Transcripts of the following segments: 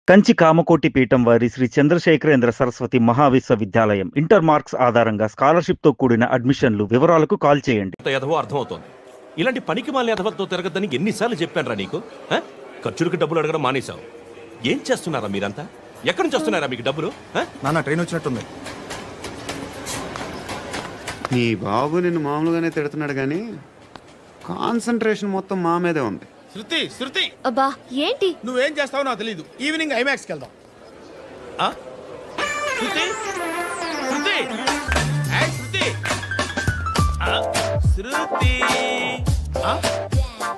కంచి కామకోటి పీఠం వారి Shri Chandrasekharendra Saraswati మహావిశ్వవిద్యాలయం inter marks ఆధారంగా స్కాలర్షిప్ తో కూడిన అడ్మిషన్లు వివరాలకు కాల్ చేయండి. ఎదవో అర్థమవుతోంది. ఇలాంటి పనికి మాలిన ఎదవలతో తిరగద్దని ఎన్నిసార్లు చెప్పానురా నీకు? ఖర్చులకు డబ్బులు అడగడం మానేశావు. ఏం చేస్తున్నారా మీరంతా? ఎక్కడి నుంచి వస్తున్నారా మీకు డబ్బులు? నాన్న ట్రైన్ వచ్చినట్టుంది. నీ బాబు నిన్ను మామూలుగానే తిడుతున్నాడు కానీ కాన్సన్ట్రేషన్ మొత్తం మా మీదే ఉంది. శృతి శృతి అబ్బా ఏంటి నువ్వేం చేస్తావో నాకు తెలీదు. ఈవినింగ్ ఐమాక్స్కి వెళ్దాం. శృతి శృతి ఏయ్ శృతి శృతి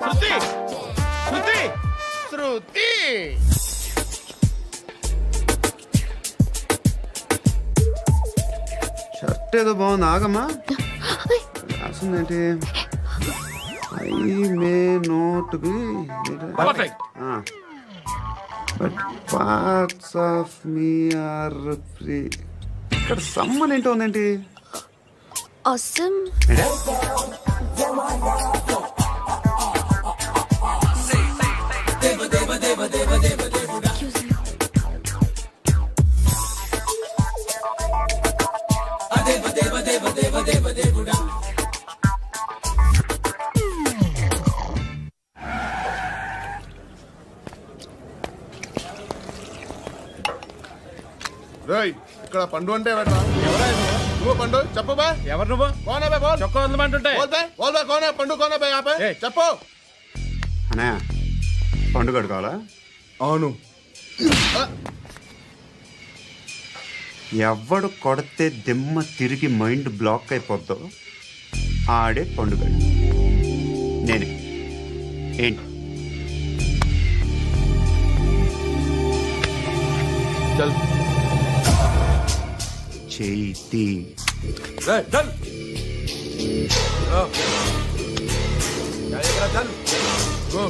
శృతి శృతి శృతి షర్ట్ ఏదో బాగుంది, ఆగమ్మా. రాసిందేంటి? I may not be perfect. But parts of me are free. ఇక్కడ సమ్మన్ ఏంటో ఉందేంటి? అసమ్ రేయ్, ఇక్కడ పండు అంటే ఎవరా? నువ్వు పండు చెప్పు బా. ఎవరు నువ్వు? కోనే బే బోల్. చొక్కా వదలమంటుంటే బోల్ బే కోనే పండు కోనే బే ఆపే. ఏయ్. చెప్పు. అనే పండుగ కావాలా? అవును. ఎవడు కొడితే దిమ్మ తిరిగి మైండ్ బ్లాక్ అయిపోద్దో ఆడే పండుగ. నేనే. ఏంటి? చల్. చేతి రేయ్ చల్. చల్. గో.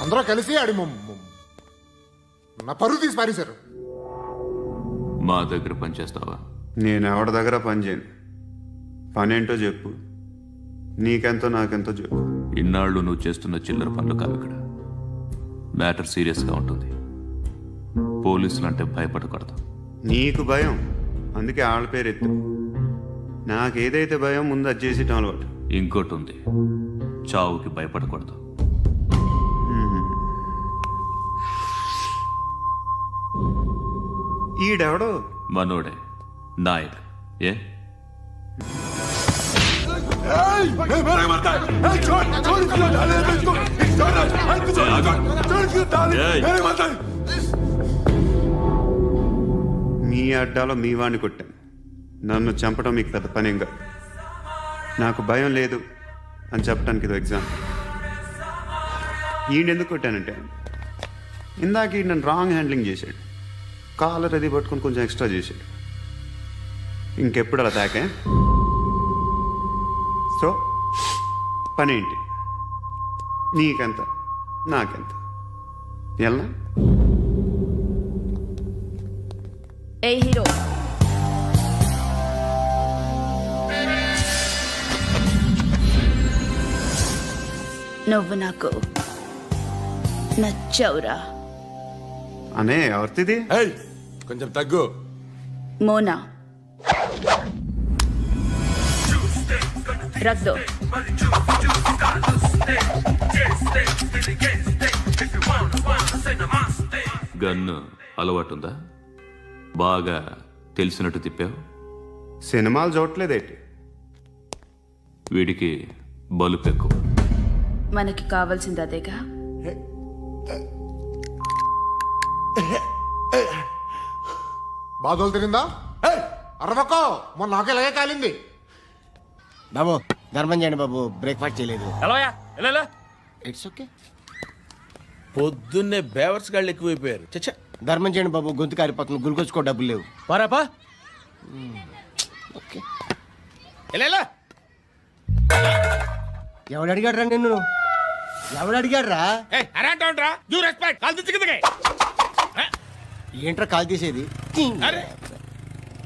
అందరూ కలిసి ఆడి నా పరువు తీసి పారేశారు. మా దగ్గర పనిచేస్తావా? నేను ఎవరి దగ్గర పని చేయను. పనేంటో చెప్పు. నీకెంతో నాకెంతో చెప్పు. ఇన్నాళ్ళు నువ్వు చేస్తున్న చిల్లర పనులు కావు ఇక్కడ. మ్యాటర్ సీరియస్గా ఉంటుంది. పోలీసులు అంటే భయపడకూడదు. నీకు భయం, అందుకే ఆళ్ళ పేరు ఎత్తు. నాకేదైతే భయం ముందు అది చేసేటం అలవాటు. ఇంకోటి ఉంది, చావుకి భయపడకూడదు. ఈడెవడో మనోడే నాయక్. ఏ మీ అడ్డాలో మీ వాణ్ణి కొట్టాను. నన్ను చంపడం మీకు పెద్ద పనేం కాదు. నాకు భయం లేదు అని చెప్పడానికి ఇది ఎగ్జాంపుల్. ఈయనెందుకు కొట్టానంటే ఇందాక ఈ నన్ను రాంగ్ హ్యాండ్లింగ్ చేశాడు. కాలర్ అది పట్టుకొని కొంచెం ఎక్స్ట్రా చేశాడు. ఇంకెప్పుడు అలా తాకే. సో పనేంటి? నీకెంత నాకెంత? ఎలా? ఏ హీరో నువ్వు నాకు నచ్చవురా. అనే ఎవరిది? ఏయ్ కొంచెం తగ్గు. మోనా రక్ దో. గన్ను అలవాటుందా? బాగా తెలిసినట్టు తిప్పావు. సినిమాలు చూడట్లేదేంటి? వీడికి బలుపు ఎక్కువ. మనకి కావాల్సింది అదేగా. బాధలు తిరిందా? అరవకో, మొన్న నాకు ఇలాగే కాలింది. బాబు ధర్మం చేయండి బాబు, బ్రేక్ఫాస్ట్ చేయలేదు. ఎలా ఇట్స్ ఓకే. పొద్దున్నే బేవర్స్ గాళ్ళు ఎక్కువైపోయారు. చచ్చా ధర్మం చేయండి బాబు, గొంతు కారిపోతుంది, గురికొచ్చుకో డబ్బులు లేవు. పారాపా ఓకే. ఎలా ఎవడు అడిగాడు రా నిన్ను? ఎవడు అడిగాడు రా? అరేంటా డ్యూ రెస్పెక్ట్ కాల్ తెచ్చి కిందకి ఏంట్రా కాల్ తీసేది? అరే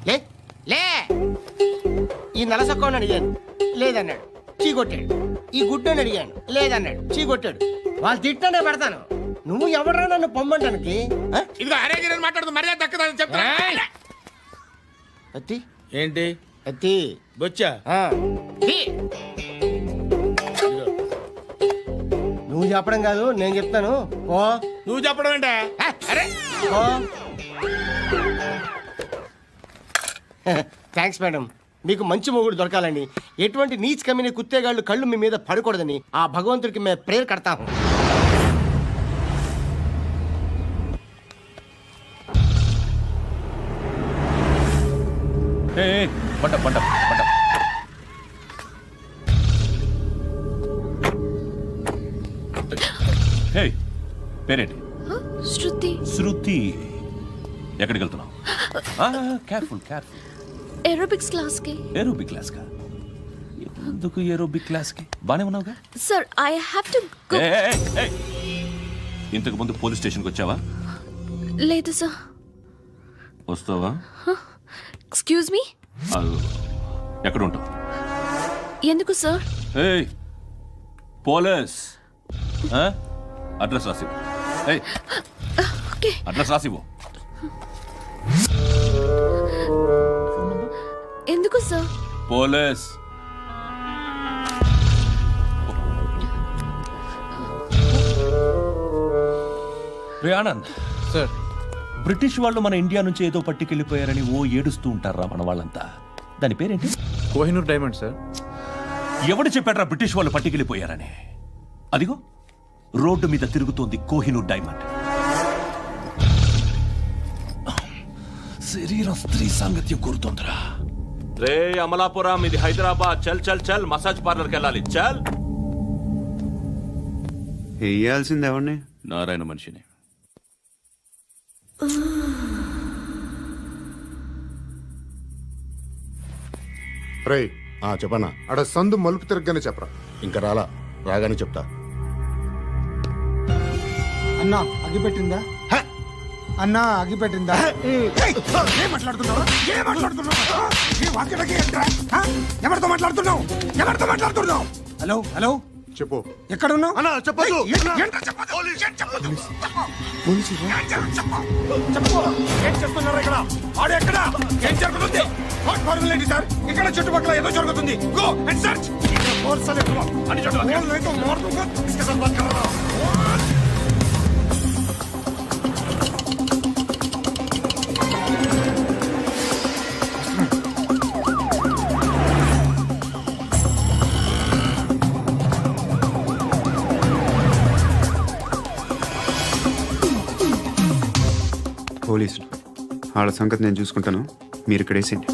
లే లే. ఈ నలసక్కని అడిగాను, లేదన్నాడు, చీ కొట్టాడు. ఈ గుడ్డని అడిగాను, లేదన్నాడు, చీ కొట్టాడు. వాళ్ళు తిట్టానే పెడతాను. నువ్వు ఎవడరా నన్ను పొమ్మంటానికి? ఆ? ఇదిగో అరే గిరని మాట్లాడుతూ మర్యాద దక్కదని చెప్తా అత్తి ఏంటి అత్తి. బొచ్చా ఆ. తీ. నువ్వు చెప్పడం కాదు, నేను చెప్తాను. ఓ నువ్వు చెప్పడం ఏంటా అరే ఓ. Thanks madam. మీకు మంచి మొగుడు దొరకాలని, ఎటువంటి నీచ్ కమ్మిన కుత్తేగాళ్ళు కళ్ళు మీ మీద పడకూడదని ఆ భగవంతుడికి మేము ప్రేయర్ కడతాము. పంట పంట పంట హే, పేరేంటి? శృతి. శృతి. ఎక్కడికి వెళ్తున్నావు? Careful careful. ఏరోబిక్స్ క్లాస్ కి. ఏరోబిక్ క్లాస్ కా? ఎందుకు ఏరోబిక్ క్లాస్ కి? బానే ఉన్నావుగా? Sir I have to go. ఇంతకు ముందు పోలీస్ స్టేషన్కి వచ్చావా? లేదు సార్. వస్తావా? Excuse me. ఎక్కడ ఉంటావు? ఎందుకు సార్? ఏయ్ పోలీస్, అడ్రస్ రాసివ్వు. ఏయ్ ఓకే. అడ్రస్ రాసివ్వు. ఎందుకు సార్? పోలీస్. రే ఆనంద్ సార్ బ్రిటిష్ వాళ్ళు మన ఇండియా నుంచి ఏదో పట్టుకెళ్ళిపోయారని ఓ ఏడుస్తూ ఉంటారా మన వాళ్ళంతా? దాని పేరేంటి? Kohinoor diamond sir. ఎవడు చెప్పాడ్రా బ్రిటిష్ వాళ్ళు పట్టుకెళ్ళిపోయారని? అదిగో రోడ్డు మీద తిరుగుతోంది కోహినూర్ డైమండ్. శరీరం స్త్రీ సాంగత్యం కోరుతోందిరా. రే అమలాపురం, ఇది హైదరాబాద్. చల్ చల్ చల్, మసాజ్ పార్లర్కి వెళ్ళాలి. చల్. వేయాల్సింది ఎవరిని? నారాయణ మనిషిని. రే చెప్పనా అడ సందు మలుపు తిరగగానే చెప్పరా. ఇంకా రాగానే చెప్తా. అన్నా అగ్గి పెట్టిందా? అన్నా అగ్గి పెట్టిందా? ఏం మాట్లాడుతున్నావు? ఎవరితో మాట్లాడుతున్నావు? ఎవరితో మాట్లాడుతున్నావు? హలో హలో, చెప్పు. ఎక్కడ ఉన్నావు? అన్నా చెప్పదు. ఏం చేస్తున్నారు ఇక్కడ? ఆడు ఎక్కడ? ఏం జరుగుతుంది? వాట్ ఫార్మల్ ఏంటి సార్? ఇక్కడ చుట్టుపక్కల ఏదో జరుగుతుంది. Go and search. అని పోలీసులు వాళ్ళ సంగతి నేను చూసుకుంటాను, మీరు ఇక్కడ వేసేయండి.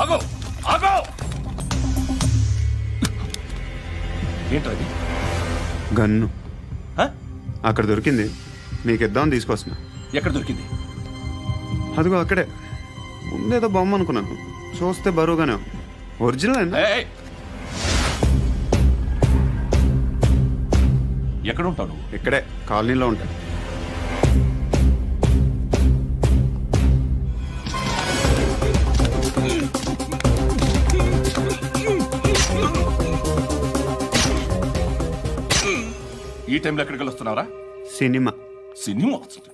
ఆగో ఆగో. ఏంటది? గన్ను అక్కడ దొరికింది, మీకు ఇద్దామని తీసుకొస్తున్నా. ఎక్కడ దొరికింది? అదిగో అక్కడే. ముందేదో బొమ్మ అనుకున్నాను, చూస్తే బరువుగానే ఉంది. ఒరిజినల్. ఎక్కడ ఉంటావు నువ్వు? ఇక్కడే కాలనీలో ఉంటాను. ఈ టైంలో ఎక్కడికి వస్తున్నావురా? సినిమా. సినిమా వస్తుంది.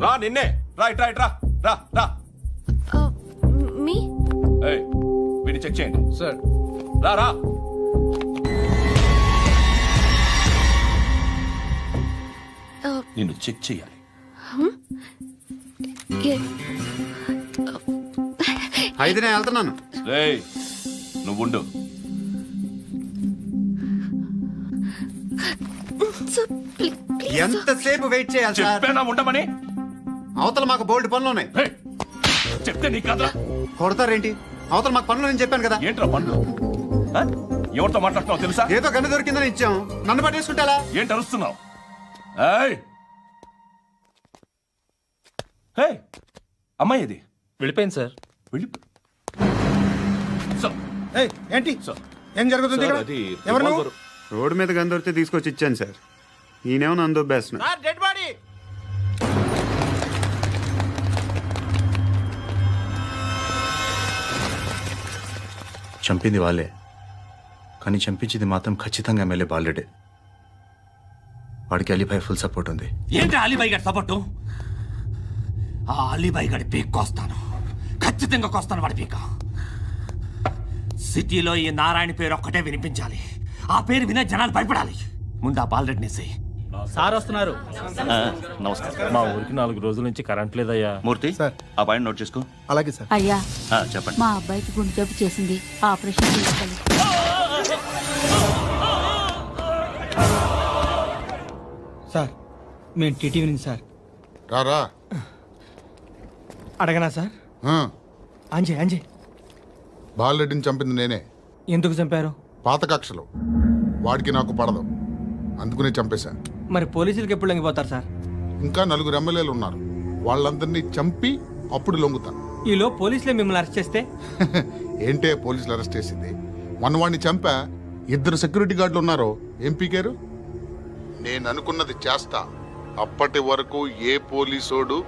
రా నిన్నే. రైట్ రైట్ రా రా రా. మీ. వీడిని చెక్ చేయండి సార్. రా రా. నిన్ను చెక్ చేయాలి. అయితే నేను వెళ్తున్నాను. రేయ్ నువ్వుండు. ఎంతసేపు వెయిట్ చేయాలి సార్? చెప్పేనా ఉండమని? అవతల మాకు బోల్డ్ పనులు ఉన్నాయి. చెప్తే నీకు కదా. కొడతారేంటి? అవతల మాకు పనులు నేను చెప్పాను కదా. ఏంట్రా పండ్లు ఆ? ఎవరితో మాట్లాడుతున్నావు తెలుసా? ఏదో గన్ను దొరికిందని ఇచ్చాం, నన్ను పట్టేసుకుంటా. ఏంటి అరుస్తున్నావు? ఏయ్! ఏయ్! అమ్మాయి ఇది వెళ్ళిపోయింది సార్. వెళ్ళి సార్, ఏంటి సార్, ఏం జరుగుతుంది సార్, ఇక్కడ? అది ఎవరు నువ్వు? రివాల్వర్. రోడ్డు మీద గన్ను దొరికితే తీసుకొచ్చి ఇచ్చాను సార్. ఈయనేమో నన్ను దొబ్బేస్తున్నా. Dead body. చంపింది వాళ్ళే, కానీ చంపించింది మాత్రం ఖచ్చితంగా ఎమ్మెల్యే బాలుడే. వాడికి అలీభాయ్ ఫుల్ సపోర్ట్ ఉంది. ఏంటి అలీబాయి గారి సపోర్టు? ఆ అలీబాయి గారి పీక్ కోస్తాను, ఖచ్చితంగా కోస్తాను వాడి పీక. సిటీలో ఈ నారాయణ పేరు ఒక్కటే వినిపించాలి. ఆ పేరు వినే జనాలు భయపడాలి. ముందు ఆ బాలరెడ్డి నేసి. సార్ వస్తున్నారు. నమస్కారం. మా ఊరికి 4 రోజుల నుంచి కరెంట్ లేదయ్యా. మూర్తి ఆ పాయింట్ నోట్ చేసుకో. అలాగే సార్. అయ్యా, చెప్పండి. మా అబ్బాయికి గుండె జబ్బు చేసింది, ఆపరేషన్ చేయాలి. సార్ మేము టీటీవీ నుంచి సార్. రారా. అడగనా సార్? ఆ, అంజే బాలరెడ్డిని చంపింది నేనే. ఎందుకు చంపారు? పాత కక్షలు. వాడికి నాకు పడదు, అందుకునే చంపేశా. మరి పోలీసులకి ఎప్పుడు లొంగిపోతారు సార్? ఇంకా 4 ఎమ్మెల్యేలు ఉన్నారు, వాళ్ళందరినీ చంపి అప్పుడు లొంగుతాను. ఈలో పోలీసులే మిమ్మల్ని అరెస్ట్ చేస్తే? ఏంటే పోలీసులు అరెస్ట్ చేసింది? మొన్న వాడిని చంపా, 2 సెక్యూరిటీ గార్డులు ఉన్నారు, ఏం పీకారు? నేను అనుకున్నది చేస్తా, అప్పటి వరకు ఏ పోలీసోడు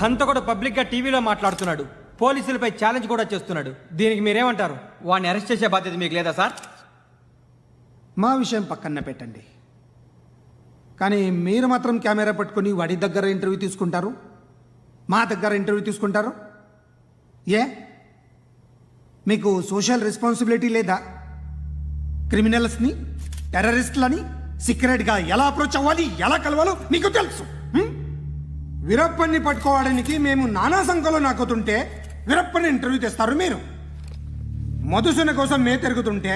హంతకుడు పబ్లిక్ గా టీవీలో మాట్లాడుతున్నాడు, పోలీసులపై ఛాలెంజ్ కూడా చేస్తున్నాడు. దీనికి మీరేమంటారు? వాడిని అరెస్ట్ చేసే బాధ్యత మీకు లేదా సార్? మా విషయం పక్కన పెట్టండి, కానీ మీరు మాత్రం కెమెరా పట్టుకొని వాడి దగ్గర ఇంటర్వ్యూ తీసుకుంటారు, మా దగ్గర ఇంటర్వ్యూ తీసుకుంటారు. ఏ మీకు సోషల్ రెస్పాన్సిబిలిటీ లేదా? క్రిమినల్స్ని, టెర్రరిస్టులని సీక్రెట్గా ఎలా అప్రోచ్ అవ్వాలి, ఎలా కలవాలో మీకు తెలుసు. వీరప్పన్ని పట్టుకోవడానికి మేము నానా సంఖ్యలో నాకుతుంటే వీరప్పని ఇంటర్వ్యూ తెస్తారు మీరు. మధుసూన కోసం మే తిరుగుతుంటే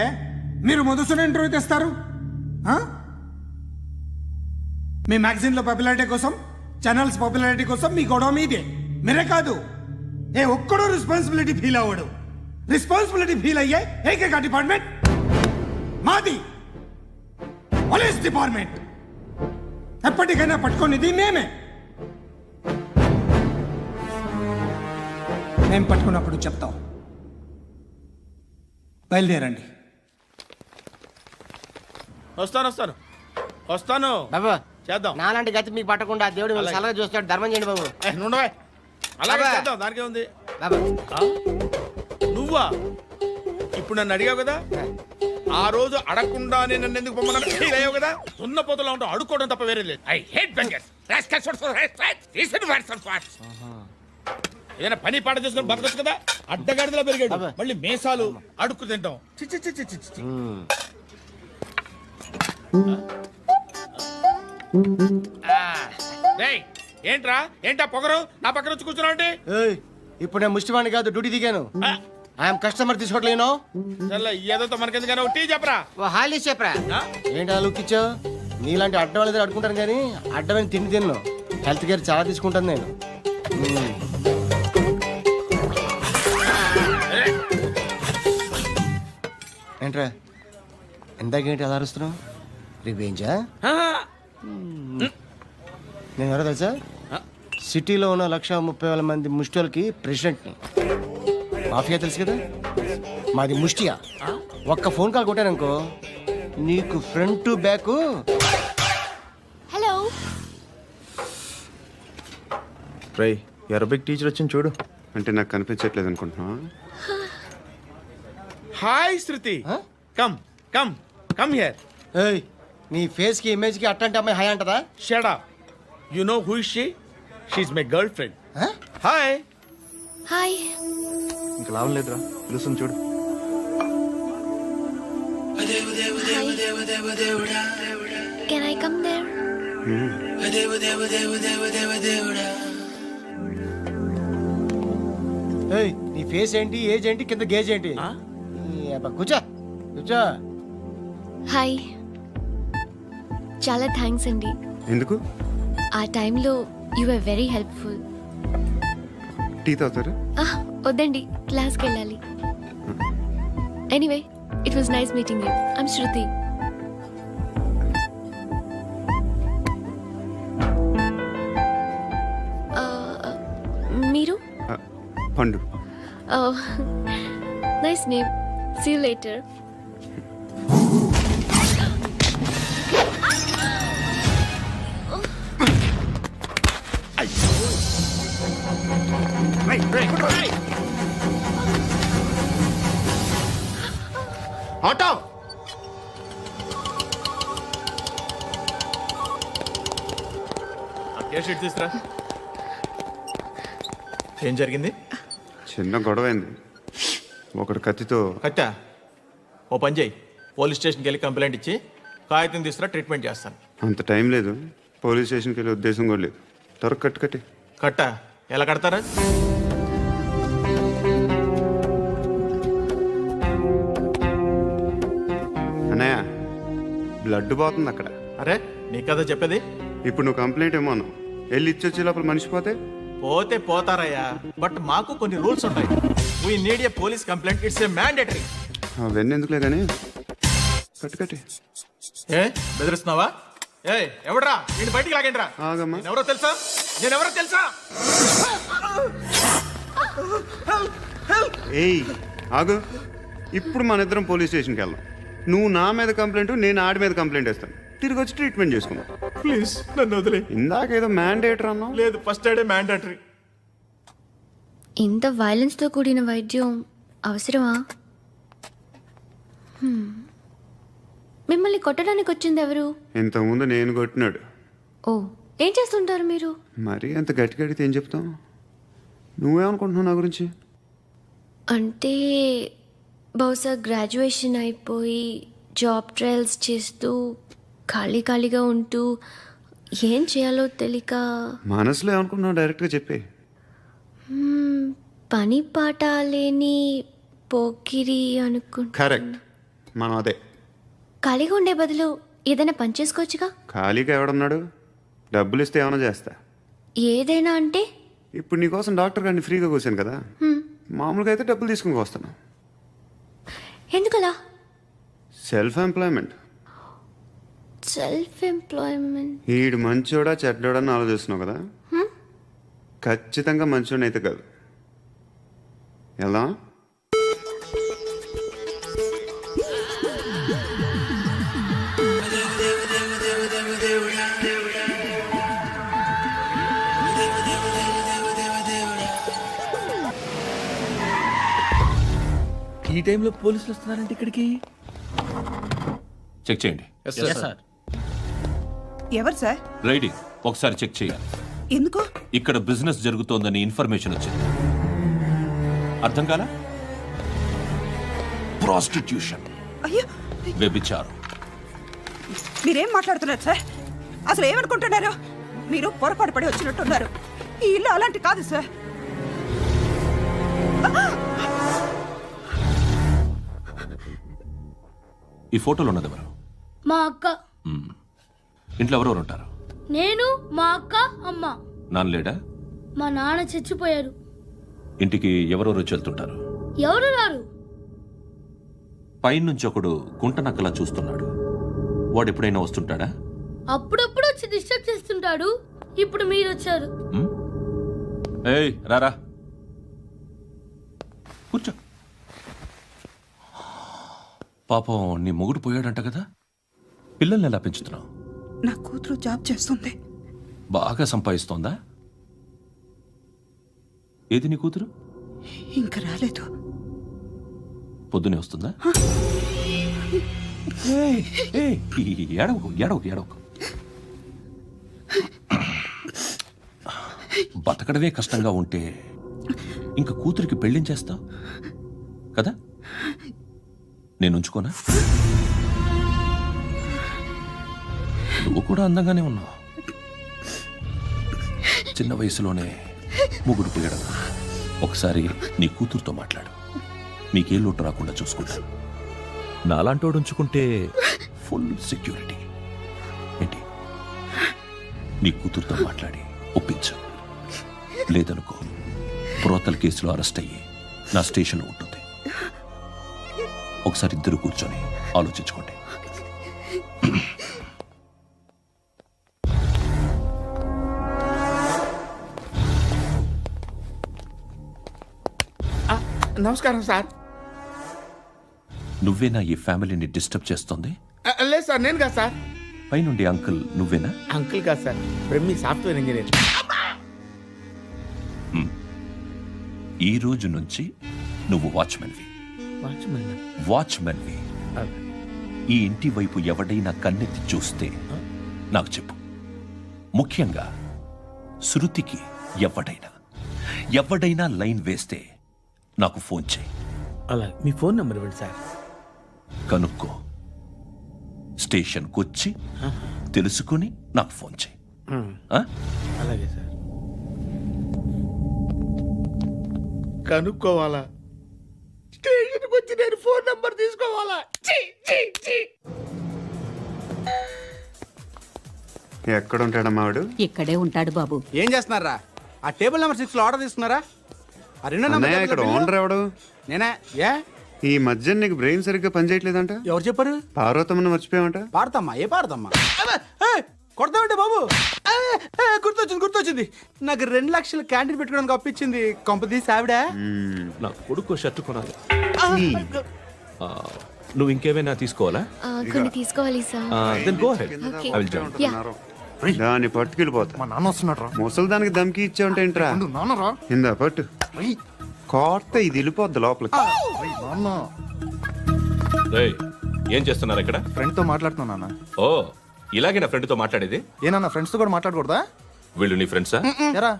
మీరు మధుసూన ఇంటర్వ్యూ తెస్తారు. మీ మ్యాగజైన్లో పాపులారిటీ కోసం, ఛానల్స్ పాపులారిటీ కోసం మీ గొడవ మీదే. మీరే కాదు, ఏ ఒక్కడో రెస్పాన్సిబిలిటీ ఫీల్ అవ్వడు. రెస్పాన్సిబిలిటీ ఫీల్ అయ్యే ఏకైక డిపార్ట్మెంట్ మాది, పోలీస్ డిపార్ట్మెంట్. ఎప్పటికైనా పట్టుకునేది మేమే. మేము పట్టుకున్నప్పుడు చెప్తాం. బయలుదేరండి. వస్తాను. బాబా చేద్దాం. నాలాంటి గతి మీకు పట్టకుండా దేవుడు మిమ్మల్ని సలహా చూస్తాడు. ధర్మం చేయండి బాబు. నుండవే. అలాగే బాబా. చేద్దాం, దానికే ఉంది. బాబా నువ్వా ఇప్పుడు నన్ను అడిగావు కదా, ఆ రోజు అడగకుండా నేను నన్ను ఎందుకు పొమ్మన్నా ఫీల్ అయ్యావు కదా. ఉన్న పోతలో ఉంటావు, అడుక్కోవడం తప్ప వేరే లేదు. I hate bangers. ఏదైనా పని పాట చేసుకుని బతకొచ్చు కదా. అడ్డగాడిదలా పెరిగాడు, మళ్ళీ మేసాలు అడుక్కు తింటాం. చి చి చి చి చి చి. రేయ్, ఏంటా పొగరు నా పక్కన వచ్చి కూర్చున్నావు అంటే? ఇప్పుడు నేను ముష్టివాణి కాదు, డ్యూటీ దిగాను. ఐఎమ్ కస్టమర్ తీసుకోవట్లేను. ఏదో మనకెందుకైనా టీ చెప్పరా. ఓ హాలీస్ చెప్పరా. ఏంటి లుక్ ఇచ్చావు? నీలాంటి అడ్డం వాళ్ళ దగ్గర అడుకుంటాను కానీ అడ్డమైన తిండి తిన్ను. హెల్త్ కేర్ చాలా తీసుకుంటాను నేను. ఏంట్రా ఎందాకేంటి అలా అరుస్తున్నావు? రివేంజా? నేను ఎవరో తెలుసా? సిటీలో ఉన్న 130,000 మంది ముష్టిలకి ప్రెసిడెంట్ని. మాఫియా తెలుసు కదా, మాది ముష్టియా. ఒక్క ఫోన్ కాల్ కొట్టాననుకో నీకు ఫ్రంట్ టు బ్యాక్. హలో, రై అరబిక్ టీచర్ వచ్చింది చూడు. అంటే నాకు కనిపించట్లేదు అనుకుంటున్నా. Hi Shruti, come come come here. ఏయ్, నీ ఫేస్ కి ఇమేజ్ కి అట్టంటే అమ్మాయి హాయ్ అంటదా? Shut up. You know who is she? She is my girlfriend. Hi. Hi. ఇంకా లాభం లేదురా, పిలుస్తుంది చూడు. Can I come there? ఏయ్, నీ ఫేస్ ఏంటి, ఏజ్ ఏంటి, కింద గేజ్ ఏంటి? కూర్చో కూర్చో. హాయ్, చాలా థ్యాంక్స్ అండి. ఎందుకు? ఆ టైంలో you are very helpful. Tea తాగుతారా? వద్దండి, క్లాస్కి వెళ్ళాలి. Anyway, it was nice meeting you. I'm Shruti. మీరు? Pandu. Nice name. See you later. Auto. షీట్ తీసురా. ఏం జరిగింది? చిన్న గొడవ అయింది. ఒకడు కత్తితో. కట్టా? ఓ పని చేయి, పోలీస్ స్టేషన్కి వెళ్ళి కంప్లైంట్ ఇచ్చి కాగితం తీసుకురా, ట్రీట్మెంట్ చేస్తాను. అంత టైం లేదు. పోలీస్ స్టేషన్కి వెళ్ళే ఉద్దేశం కూడా లేదు. త్వరగా కట్టి. కట్టా? ఎలా కడతారా? అన్నయ్య, బ్లడ్ పోతుంది అక్కడ. అరే నీ కదా చెప్పేది. ఇప్పుడు నువ్వు కంప్లైంట్ ఏమో అన్నావు. వెళ్ళి ఇచ్చొచ్చే లోపల మనిషి పోతే పోతే పోతారయ్యా, బట్ మాకు కొన్ని రూల్స్ ఉంటాయి. We need a police complaint, it's a mandatory. అవన్నీ ఎందుకులే కానీ కట్టి. ఏ బెదిరిస్తున్నావా? ఏ ఎవడ్రా నేను బయటికి లాగండిరా. ఆగమ్మా. ఎవరో తెలుసా? నేనెవరో తెలుసా? ఏయ్ ఆగు. ఇప్పుడు మన ఇద్దరం పోలీస్ స్టేషన్కి వెళ్దాం. నువ్వు నా మీద కంప్లైంట్, నేను ఆడి మీద కంప్లైంట్ వేస్తాను. తిరిగి వచ్చి ట్రీట్మెంట్ చేసుకుందాం. ప్లీజ్ నన్ను వదిలే. ఇందాకేదో మ్యాండేటర్ అన్నావు. లేదు, ఫస్ట్ ఎయిడే మ్యాండేటరీ. ఇంత వైలెన్స్తో కూడిన వైద్యం అవసరమా? మిమ్మల్ని కొట్టడానికి వచ్చింది ఎవరు? ఇంతకుముందు నేను కొట్టినాడు. ఓ, ఏం చేస్తుంటారు మీరు? మరీ అంత గట్టి అడిగితే ఏం చెప్తావు? నువ్వేమనుకుంటున్నావు నా గురించి? అంటే బహుశా గ్రాడ్యుయేషన్ అయిపోయి జాబ్ ట్రయల్స్ చేస్తూ ఖాళీగా ఉంటూ ఏం చేయాలో తెలియక. మనసులో ఏమనుకుంటున్నావు డైరెక్ట్గా చెప్పే. పని పాట లేని పోకిరి అనుకుంటా. కరెక్ట్, మనం అదే. ఖాళీగా ఉండే బదులు ఏదైనా పని చేసుకోవచ్చుగా. ఖాళీగా ఎవడన్నాడు? డబ్బులు ఇస్తే ఏమైనా చేస్తా. ఏదైనా అంటే? ఇప్పుడు నీకోసం డాక్టర్ గారిని ఫ్రీగా కూర్చాను కదా. మామూలుగా అయితే డబ్బులు తీసుకుని వస్తాను. ఎందుకలా? Self employment. ఈడు మంచోడా చెడ్డోడా అని ఆలోచిస్తున్నావు కదా. ఖచ్చితంగా మంచోడని అయితే కాదు. ఎలా? ఈ టైంలో పోలీసులు వస్తున్నారంటే ఇక్కడికి. చెక్ చేయండి. ఎవరు సార్? రైడింగ్ ఒకసారి చెక్ చేయాలి. ఎందుకు? ఇక్కడ బిజినెస్ జరుగుతోందని ఇన్ఫర్మేషన్ వచ్చింది. అర్థం కాలా? ప్రాస్టిట్యూషన్, అయ్యో, వ్యభిచారం. మీరేం మాట్లాడుతున్నారు సార్? అసలు ఏమనుకుంటున్నారు? మీరు పొరపాటు పడి వచ్చినట్టున్నారు. ఈ ఇల్లు అలాంటి కాదు సార్. ఈ ఫోటోలో ఉన్నది ఎవరు? మా అక్క. ఇంట్లో ఎవరెవరు ఉంటారు? నేను, మా అక్క, అమ్మ. నాన్న లేడా? మా నాన్న చచ్చిపోయారు. ఇంటికి ఎవరెవరు వచ్చి వెళ్తుంటారు? ఎవరు రారు. పైనుంచి ఒకడు గుంట నక్కలా చూస్తున్నాడు. వాడు ఎప్పుడైనా వస్తుంటాడా? అప్పుడప్పుడు వచ్చి డిస్టర్బ్ చేస్తుంటాడు. ఇప్పుడు మీరు వచ్చారు. ఏయ్ రారా, కూర్చో. పాపం నీ మొగుడు పోయాడంట కదా, పిల్లల్ని ఎలా పెంచుతున్నావు? నా కూతురు జాబ్ చేస్తుంది. బాగా సంపాదిస్తోందా? ఏది నీ కూతురు? ఇంకా రాలేదు. పొద్దునే వస్తుందా? ఏడవకు ఏడవకు ఏడవకు. బతకడమే కష్టంగా ఉంటే ఇంకా కూతురికి పెళ్ళించేస్తావు కదా. నేను ఉంచుకోనా? నువ్వు కూడా అందంగానే ఉన్నావు. చిన్న వయసులోనే ముగ్గురు పోయడం. ఒకసారి నీ కూతురుతో మాట్లాడు. మీకే లోటు రాకుండా చూసుకుంటాను. నాలాంటోడు ఉంచుకుంటే ఫుల్ సెక్యూరిటీ. ఏంటి నీ కూతురుతో మాట్లాడి ఒప్పించు. లేదనుకో ప్రోతల కేసులో అరెస్ట్ అయ్యి నా స్టేషన్లో ఉంటుంది. ఒకసారి ఇద్దరు కూర్చొని ఆలోచించుకోండి. నమస్కారం సార్. నువ్వేనా ఈ ఫ్యామిలీని డిస్టర్బ్ చేస్తుంది? లేదు సార్, నేను కాదు సార్. పైనుండి అంకుల్ నువ్వేనా? అంకుల్ కాదు సార్, బ్రహ్మి సాఫ్ట్వేర్ ఇంజనీర్. ఈ రోజు నుంచి నువ్వు వాచ్మెన్వి. వాచ్మెన్వి. ఈ ఇంటి వైపు ఎవడైనా కన్నెత్తి చూస్తే నాకు చెప్పు. ముఖ్యంగా శృతికి ఎవడైనా లైన్ వేస్తే నాకు ఫోన్ చేయి. అలా మీ ఫోన్ నెంబర్ ఇవ్వండి సార్. కనుక్కో, స్టేషన్కి వచ్చి తెలుసుకుని నాకు ఫోన్ చేయి. అలాగే సార్. కనుక్కోవాలా? స్టేషన్కి వచ్చి నేను ఫోన్ నెంబర్ తీసుకోవాలా? ఎక్కడ ఉంటాడమ్మా వాడు? ఇక్కడే ఉంటాడు బాబు. ఏం చేస్తున్నారా? ఆ టేబుల్ నెంబర్ 6 లో ఆర్డర్ తీసుకున్నారా? ఆ రెండో అన్నయ్య, నెంబర్ ఇక్కడ ఓనర్ ఎవడు? నేనే. ఏ ఈ మధ్య నీకు బ్రెయిన్ సరిగ్గా పనిచేయట్లేదంట. ఎవరు చెప్పారు? పార్వతమ్మను మర్చిపోయామంట. పాడతామ్మా? ఏ పాడతామ్మా? కొడతామంటే బాబు. గుర్తొచ్చింది. నాకు 2 లక్షలు క్యాంటీన్ పెట్టుకోవడానికి అప్పించింది కొంపదీసి ఆవిడ. నా కొడుకు షర్టు కొనాలి. నువ్వు ఇంకేమైనా తీసుకోవాలా? కొన్ని తీసుకోవాలి sir. Then go ahead. Okay. I will join. దాన్ని పట్టుకెళ్ళిపోతా. మా నాన్న వస్తున్నాడు రా. ముసలి దానికి దమ్కి ఇచ్చావుంటే ఏంట్రా? నాన్న రా. ఇందా పట్టు. కోర్త ఇది వెళ్ళిపోద్ది లోపలికి. నాన్న రేయ్, ఏం చేస్తున్నారు ఇక్కడ? ఫ్రెండ్ తో మాట్లాడుతున్నా నాన్న. ఓ, ఇలాగే నా ఫ్రెండ్ తో మాట్లాడేది? ఏనా ఫ్రెండ్స్ తో కూడా మాట్లాడకూడదా? వీళ్ళు నీ ఫ్రెండ్సా? ఎరా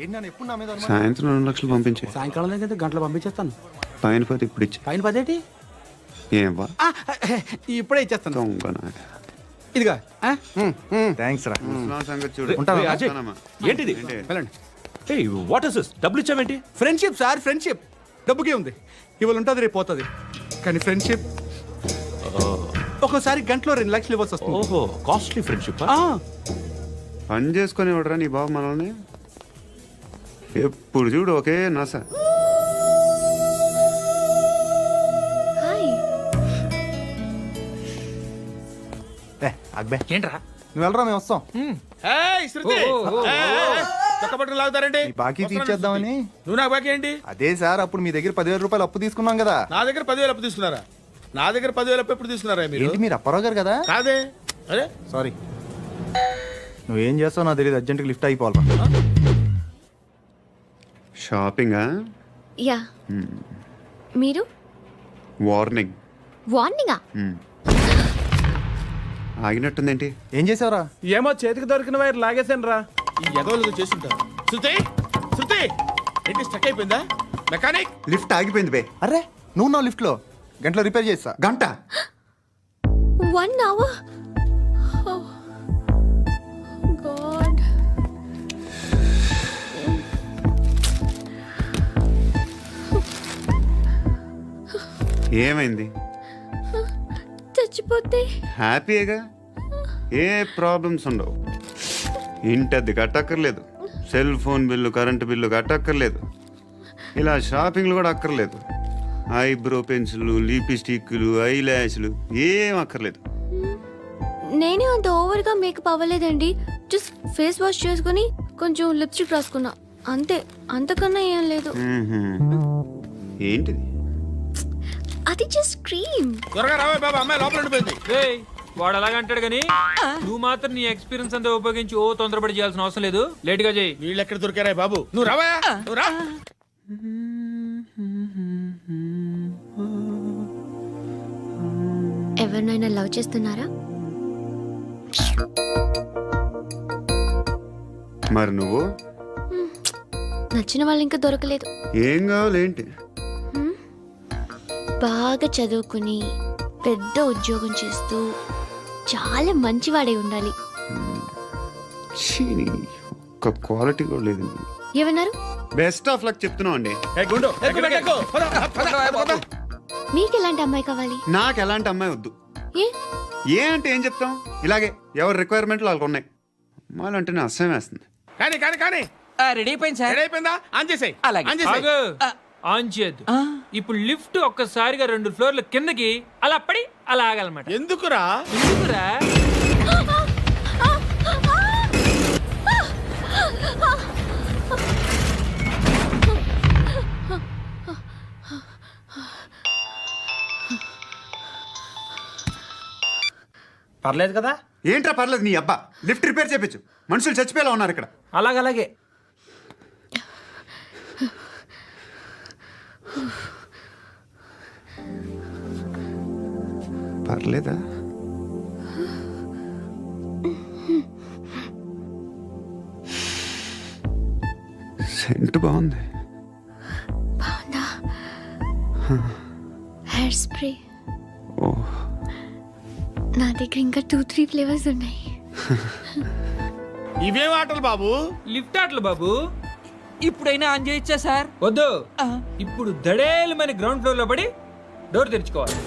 ఏంటి నాన్న ఎప్పుడు నా మీద అనుమానం? సాయంత్రం 2 లక్షలు పంపించే. సాయంకాలం దగ్గర గంటలు పంపించేస్తాను. పైన పోతే ఇప్పుడు ఇచ్చే. పైన 10 ఏంటి? ఏం వా ఇప్పుడే ఇచ్చేస్తాను. దొంగనా. ఇదిగా థ్యాంక్స్ రా. ముసలాం సంగతి చూడు. రేయ్, అజయ్, ఏంటిది? వెళ్ళండి. ఏయ్, వాట్ ఇస్ దిస్? డబ్బులు ఇచ్చావేంటి? Friendship sir, friendship. డబ్బుకే ఉంది. ఇవాళ ఉంటుంది, రేపు పోతుంది. కానీ ఫ్రెండ్షిప్ ఒక్కోసారి గంటలో 2 లక్షలు ఇవ్వాల్సి వస్తుంది. ఓహో, కాస్ట్లీ ఫ్రెండ్షిప్. పని చేసుకొని ఇవ్వడరా నీ బాబు మనల్ని? ఎప్పుడు చూడు ఒకే నాస. హాయ్. అక్బే ఏంట్రా? నువ్వు వెళ్ళరా, మేము వస్తాం. శృతి, చక్కబట్టలు లాగుతారండి. ఈ బాకీ తీర్చేద్దామని. నువ్వు నాకు బాకీ ఏంటి? అదే సార్, అప్పుడు మీ దగ్గర 10,000 రూపాయలు అప్పు తీసుకున్నాం కదా. నా దగ్గర 10,000 అప్పు తీసుకున్నారా? నా దగ్గర 10,000 అప్పు ఎప్పుడు తీసుకున్నారా మీరు? ఏంటి మీరు అప్పారావు గారు కదా? కాదే. అరే సారీ. నువ్వేం చేస్తావు నాకు తెలియదు, అర్జెంట్గా లిఫ్ట్ అయిపోవాలి. షాపింగా? యా. మీరు? వార్నింగ్. వార్నింగా? ఆగినట్టుందేంటి? ఏం చేసావురా? ఏమో చేతికి దొరికిన వైర్ లాగేసాను రా. ఈ ఎదవలు చేస్తుంటారు. శృతి, శృతి, ఏంటి స్టక్ అయిపోయిందా? మెకానిక్. లిఫ్ట్ ఆగిపోయింది బే. అరే నువ్వు నా లిఫ్ట్ లో గంటలో రిపేర్ చేస్తా. గంట? 1 hour? Oh. God. ఏమైంది? చచ్చిపోతే? హ్యాపీగా, ఏ ప్రాబ్లమ్స్ ఉండవు. ఇంటి అద్దె కట్టక్కర్లేదు, cell phone bill, current bill కట్టక్కర్లేదు, ఇలా షాపింగ్లు కూడా అక్కర్లేదు. ఐబ్రో పెన్సిల్లు, లిప్స్టిక్లు, ఐ ల్యాష్లు ఏం అక్కర్లేదు. నేనే అంత ఓవర్గా మేకప్ అవ్వలేదండి. జస్ట్ ఫేస్ వాష్ చేసుకుని కొంచెం లిప్స్టిక్ రాసుకున్నా అంతే. అంతకన్నా ఏం లేదు. ఏంటిది? అది జస్ట్ క్రీమ్. త్వరగా రావే బాబా, అమ్మాయి లోపల ఉండిపోయింది. వాడు అలాగంటాడు కానీ నువ్వు మాత్రం నీ ఎక్స్పీరియన్స్ అంతా ఉపయోగించి తొందరపడి చేయాల్సిన అవసరం లేదు. లేట్ గా చేయి. వీళ్ళు ఎక్కడ దొరికారా బాబు? నువ్వు రావా, నువ్వు రా. ఎవరినైనా లవ్ చేస్తున్నారా? మరి నువ్వు? నచ్చిన వాళ్ళు ఇంకా దొరకలేదు. ఏం కావాలేంటి? బాగా చదువుకుని పెద్ద ఉద్యోగం చేస్తూ చాలా మంచివాడే ఉండాలి. ఒక్క క్వాలిటీ కూడా లేదు. ఏమన్నారు? బెస్ట్ ఆఫ్ లక్ చెప్తున్నావు అండి. మీకు ఎలాంటి అమ్మాయి కావాలి? నాకు ఎలాంటి అమ్మాయి వద్దు. ఏ ఏ అంటే ఏం చెప్తాం, ఇలాగే ఎవరి రిక్వైర్మెంట్లు వాళ్ళకు ఉన్నాయి. అమ్మాయిలు అంటేనే అసహ్యం వేస్తుంది. కానీ కానీ కానీ రెడీ అయిపోయింది సార్. రెడీ అయిపోయిందా? ఆన్ చేసేయ్. అలాగే. ఆన్ చేసేయ్. ఆగు. ఆన్ చేయద్దు. ఇప్పుడు లిఫ్ట్ ఒక్కసారిగా 2 ఫ్లోర్ల కిందకి అలా పడి అలా ఆగాలన్నమాట. ఎందుకురా? ఎందుకురా? పర్లేదు కదా? ఏంట్రా పర్లేదు నీ అబ్బా, లిఫ్ట్ రిపేర్ చేయించు. మనుషులు చచ్చిపోయేలా ఉన్నారు ఇక్కడ. అలాగలాగే. పర్లేదా? సెంట్ బాగుంది. బాగుందా? Hair spray. ఓ, నా దగ్గర ఇంకా 2-3 ఫ్లేవర్స్ ఉన్నాయి. ఇవేం ఆటలు బాబు? లిఫ్ట్ ఆటలు బాబు. ఇప్పుడైనా ఆన్ చేయొచ్చా సార్? వద్దు. ఇప్పుడు దడేలమైన గ్రౌండ్ ఫ్లోర్ లో పడి డోర్ తెరుచుకోవాలి.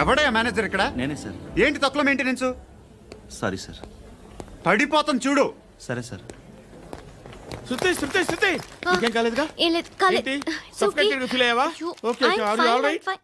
ఎవడయ్యా మేనేజర్ ఇక్కడ? నేనే సార్. ఏంటి తక్కువ మెయింటెనెన్స్? Sorry sir. పడిపోతాం చూడు. సరే సార్. శృతి శృతి శృతి నీకేం కాలేదుగా? ఏం లేదు, కాలేదు. ఏంటి? Suffocated గా feel అయ్యావా? అయ్యో, Okay, okay. I'm Are you fine, all right? I'm fine.